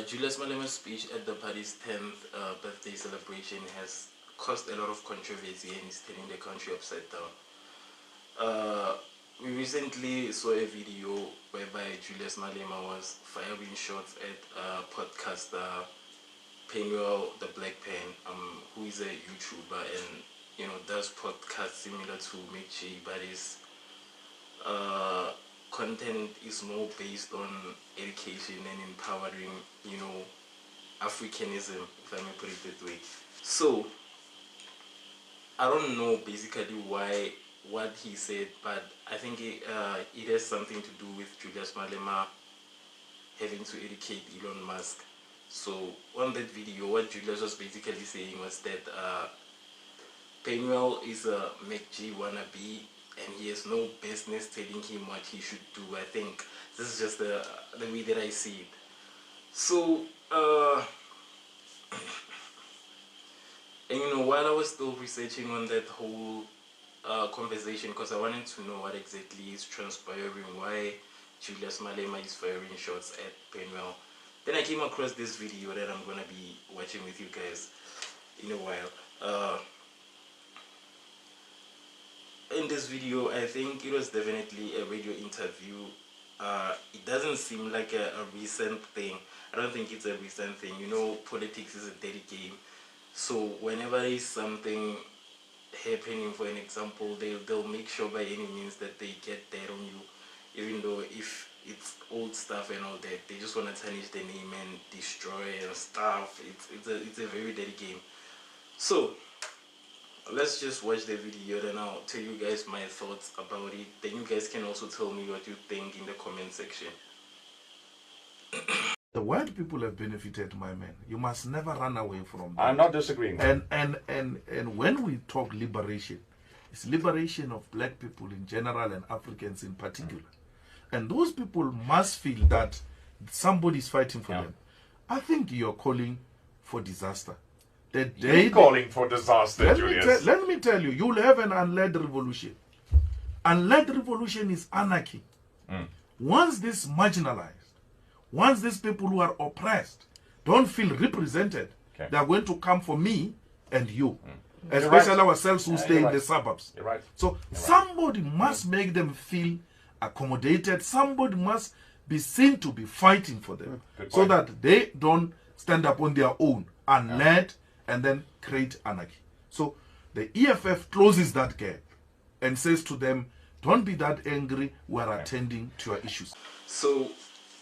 Julius Malema's speech at the party's 10th birthday celebration has caused a lot of controversy and is turning the country upside down. We recently saw a video whereby Julius Malema was firing shots at podcaster Penuel, the Black Pen, who is a YouTuber and does podcasts similar to Michi, but his content is more based on education and empowering, Africanism, if I may put it that way. So I don't know basically what he said, but I think it has something to do with Julius Malema having to educate Elon Musk. So on that video, what Julius was basically saying was that Penuel is a McG wannabe and he has no business telling him what he should do. I think this is just the way that I see it. So and while I was still researching on that whole conversation, because I wanted to know what exactly is transpiring, why Julius Malema is firing shots at Penuel, then I came across this video that I'm gonna be watching with you guys in a while. In this video, I think it was definitely a radio interview. It doesn't seem like a recent thing. I don't think it's a recent thing. Politics is a dirty game. So whenever there is something happening, for an example, they'll make sure by any means that they get that on you, even though if it's old stuff and all that, they just want to tarnish the name and destroy and stuff. It's a very dirty game. So let's just watch the video, then I'll tell you guys my thoughts about it. Then you guys can also tell me what you think in the comment section. The white people have benefited, my man. You must never run away from that. I'm not disagreeing. And when we talk liberation, it's liberation of black people in general and Africans in particular. And those people must feel that somebody is fighting for them. I think you're calling for disaster. You're calling for disaster, Julius. Let me tell you, you'll have an unled revolution. Unled revolution is anarchy. Once this marginalized, once these people who are oppressed don't feel represented, they are going to come for me and you. Especially ourselves who stay in the suburbs. You're right. So somebody must make them feel accommodated. Somebody must be seen to be fighting for them so that they don't stand up on their own, unled, and then create anarchy. So the EFF closes that gap and says to them, don't be that angry, we are attending to your issues. So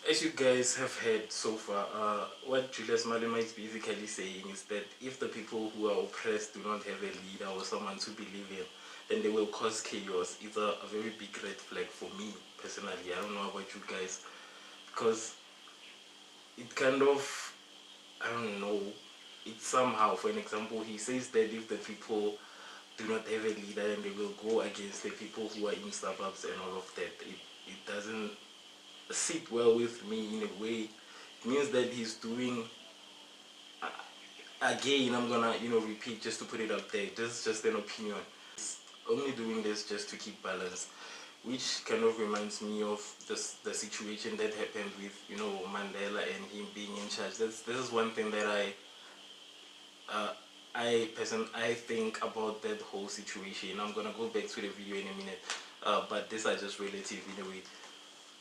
as you guys have heard so far, what Julius Malema is basically saying is that if the people who are oppressed do not have a leader or someone to believe in, then they will cause chaos. It's a very big red flag for me personally. I don't know about you guys, because it kind of, I don't know, it somehow, for an example, he says that if the people do not have a leader, then they will go against the people who are in suburbs and all of that. It doesn't sit well with me in a way. It means that he's doing, again, I'm gonna repeat just to put it up there, this is just an opinion. He's only doing this just to keep balance, which kind of reminds me of the situation that happened with Mandela and him being in charge. This is one thing that I think about that whole situation. I'm gonna go back to the video in a minute, but these are just relative in a way.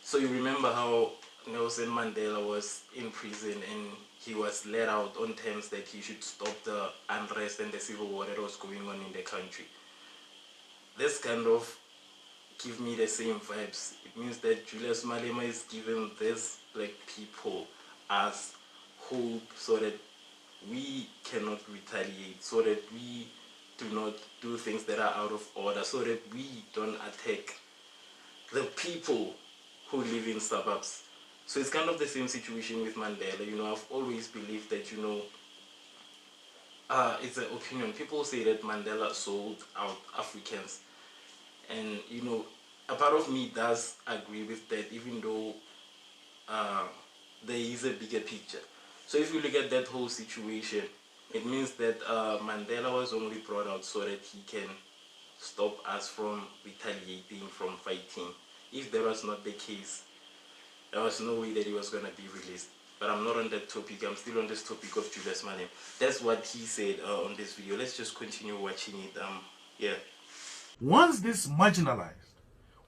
So you remember how Nelson Mandela was in prison and he was let out on terms that he should stop the unrest and the civil war that was going on in the country. This kind of give me the same vibes. It means that Julius Malema is giving these black people as hope so that we cannot retaliate, so that we do not do things that are out of order, so that we don't attack the people who live in suburbs. So it's kind of the same situation with Mandela. I've always believed that, it's an opinion. People say that Mandela sold out Africans. And, a part of me does agree with that, even though there is a bigger picture. So if you look at that whole situation, it means that Mandela was only brought out so that he can stop us from retaliating, from fighting. If that was not the case, there was no way that he was going to be released. but I'm not on that topic. I'm still on this topic of Julius Malema. That's what he said on this video. Let's just continue watching it. Yeah. Once this marginalized,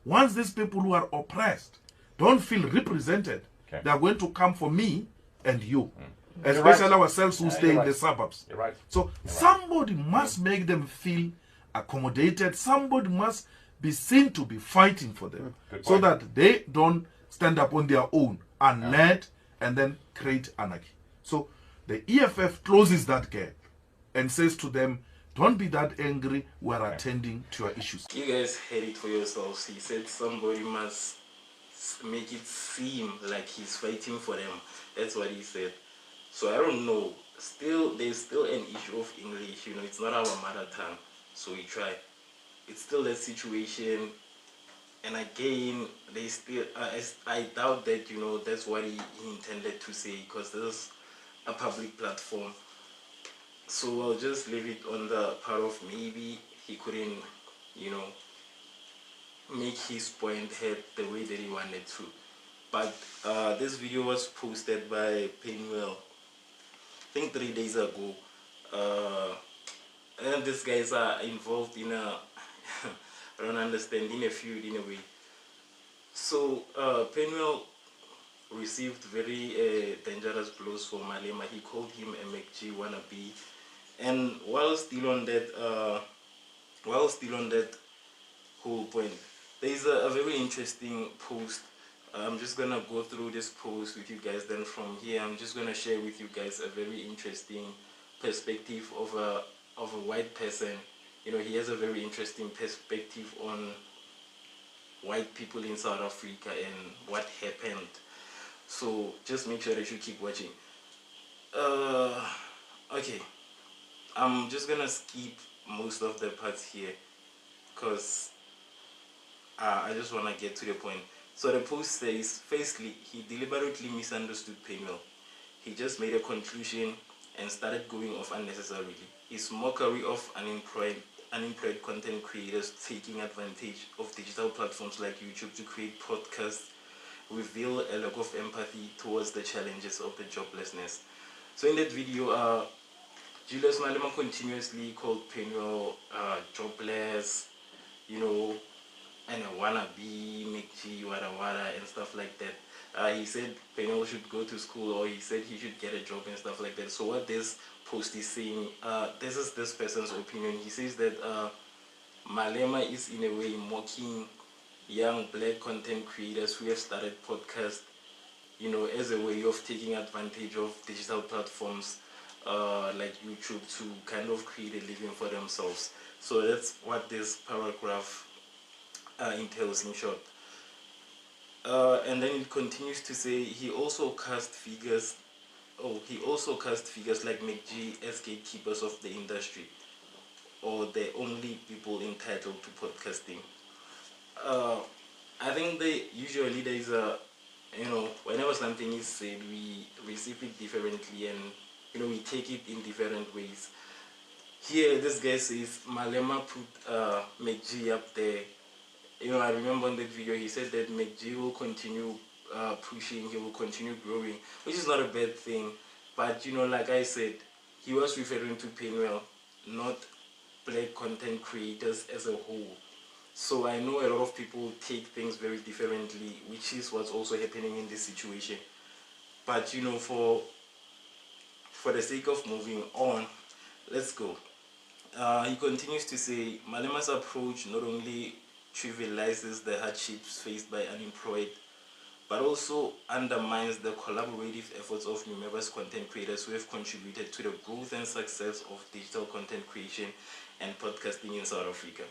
once these people who are oppressed don't feel represented, they are going to come for me and you. Especially ourselves who stay in the suburbs. You're right. So somebody must make them feel accommodated. Somebody must be seen to be fighting for them so that they don't stand up on their own unled and then create anarchy. So the EFF closes that gap and says to them, don't be that angry, we're attending to your issues. You guys heard it for yourselves. He said somebody must make it seem like he's fighting for them. That's what he said. So I don't know. There's still an issue of English. You know, it's not our mother tongue. So we try. It's still that situation. And again, they still. I doubt that, you know, that's what he intended to say, because this is a public platform. So I'll just leave it on the part of maybe he couldn't, you know, make his point heard the way that he wanted to. But this video was posted by Penuel, I think 3 days ago. And these guys are involved in a, I don't understand, in a feud in a way. So Penuel received very dangerous blows from Malema. He called him a McG wannabe. And while still on that whole point, there is a very interesting post. I'm just gonna go through this post with you guys. Then from here, I'm just gonna share with you guys a very interesting perspective of a white person. You know, he has a very interesting perspective on white people in South Africa and what happened. So just make sure that you keep watching. Okay, I'm just gonna skip most of the parts here because I just want to get to the point. So the post says, firstly, he deliberately misunderstood Penuel. He just made a conclusion and started going off unnecessarily. His mockery of unemployed content creators taking advantage of digital platforms like YouTube to create podcasts reveal a lack of empathy towards the challenges of the joblessness. So in that video, Julius Malema continuously called Penuel jobless, you know, and a wannabe, McG, wada and stuff like that. He said Penuel should go to school, or he said he should get a job and stuff like that. So what this post is saying, this is this person's opinion. He says that Malema is in a way mocking young black content creators who have started podcasts, you know, as a way of taking advantage of digital platforms like YouTube to kind of create a living for themselves. So that's what this paragraph entails in short. And then it continues to say he also cast figures like McG as gatekeepers of the industry, or the only people entitled to podcasting. I think usually there is a, you know, whenever something is said, we receive it differently, and you know, we take it in different ways. Here this guy says Malema put McG up there. You know, I remember in that video he said that McG will continue pushing, he will continue growing, which is not a bad thing. But you know, like I said, he was referring to Penuel, not black content creators as a whole. So I know a lot of people take things very differently, which is what's also happening in this situation. But you know, for the sake of moving on, let's go. He continues to say Malema's approach not only trivializes the hardships faced by unemployed, but also undermines the collaborative efforts of numerous content creators who have contributed to the growth and success of digital content creation and podcasting in South Africa,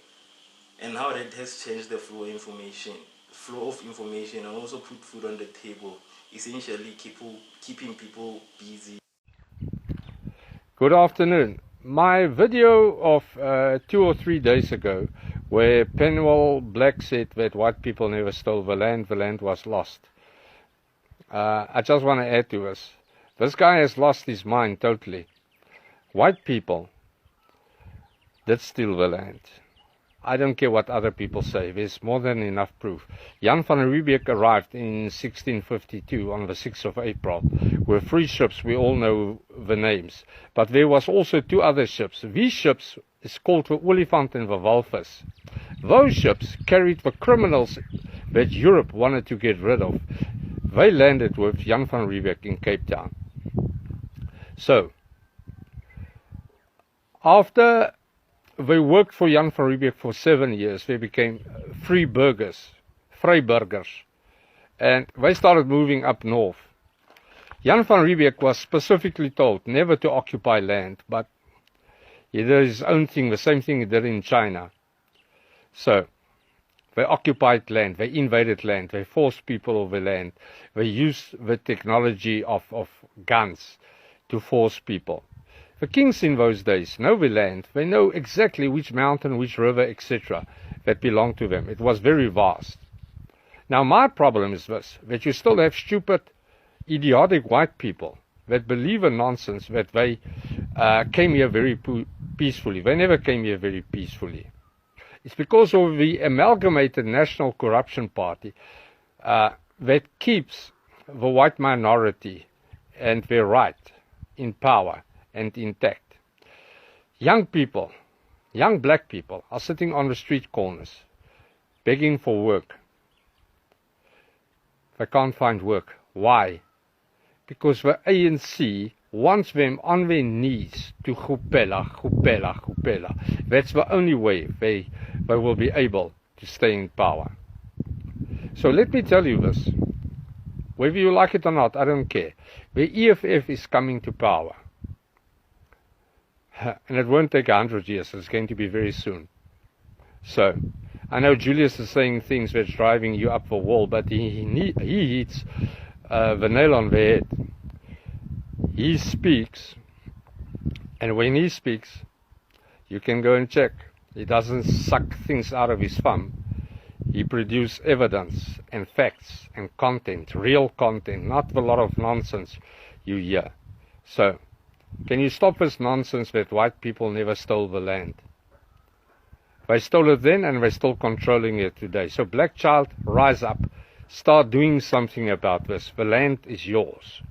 and how that has changed the flow of information and also put food on the table, essentially keeping people busy. Good afternoon. My video of 2 or 3 days ago, where Penuel Black said that white people never stole the land was lost. I just want to add to this. This guy has lost his mind totally. White people did steal the land. I don't care what other people say. There's more than enough proof. Jan van Riebeeck arrived in 1652 on the 6th of April with 3 ships. We all know the names. But there was also 2 other ships. These ships is called the Olifant and the Walvis. Those ships carried the criminals that Europe wanted to get rid of. They landed with Jan van Riebeeck in Cape Town. So, after they worked for Jan van Riebeeck for 7 years, they became Vryburgers, and they started moving up north. Jan van Riebeeck was specifically told never to occupy land, but he did his own thing, the same thing he did in China. So, they occupied land, they invaded land, they forced people over land, they used the technology of guns to force people. The kings in those days know the land, they know exactly which mountain, which river, etc. that belonged to them. It was very vast. Now my problem is this, that you still have stupid, idiotic white people that believe in nonsense that they came here very peacefully. They never came here very peacefully. It's because of the amalgamated National Corruption Party that keeps the white minority and their right in power and intact. Young people, young black people are sitting on the street corners begging for work. They can't find work. Why? Because the ANC wants them on their knees to Gupela. That's the only way they will be able to stay in power. So let me tell you this. Whether you like it or not, I don't care. The EFF is coming to power. And it won't take 100 years. It's going to be very soon. So, I know Julius is saying things that's driving you up the wall, but he hits the nail on the head. He speaks, and when he speaks, you can go and check. He doesn't suck things out of his thumb. He produces evidence and facts and content, real content, not a lot of nonsense you hear. So, can you stop this nonsense that white people never stole the land? They stole it then and they're still controlling it today. So black child, rise up. Start doing something about this. The land is yours.